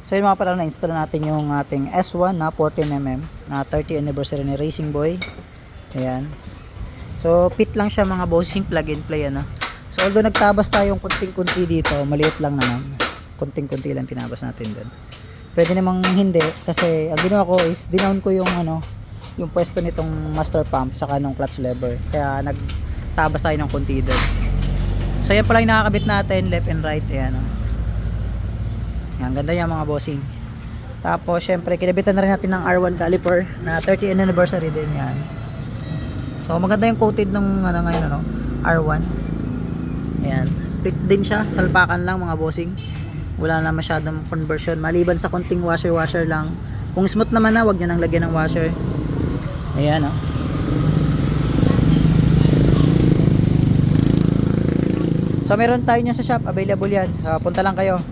So yun mga pala, na-install natin yung ating S1 na 14mm na 30th anniversary ni Racing Boy. Ayan. So fit lang siya mga bossing, plug and play ano. So although nagtabas tayong kunting-kunti dito, maliit lang naman. Kunting-kunti lang tinabas natin doon. Pwede namang hindi kasi ang ginawa ko is dinown ko yung yung pwesto nitong master pump saka nung clutch lever. Kaya nagtabas tayo ng kunti doon. So yan pala yung nakakabit natin, left and right. Ayan. Yan, ganda yan mga bossing. Tapos syempre kinabitan na rin natin ng R1 caliper na 30th anniversary din yan. So maganda yung coated ng ngayon R1. Ayan, fit din siya, salpakan lang mga bossing. Wala na masyadong conversion maliban sa konting washer lang. Kung smooth naman na, wag niyo nang lagyan ng washer. Ayan So meron tayo niya sa shop, available yan. Punta lang kayo.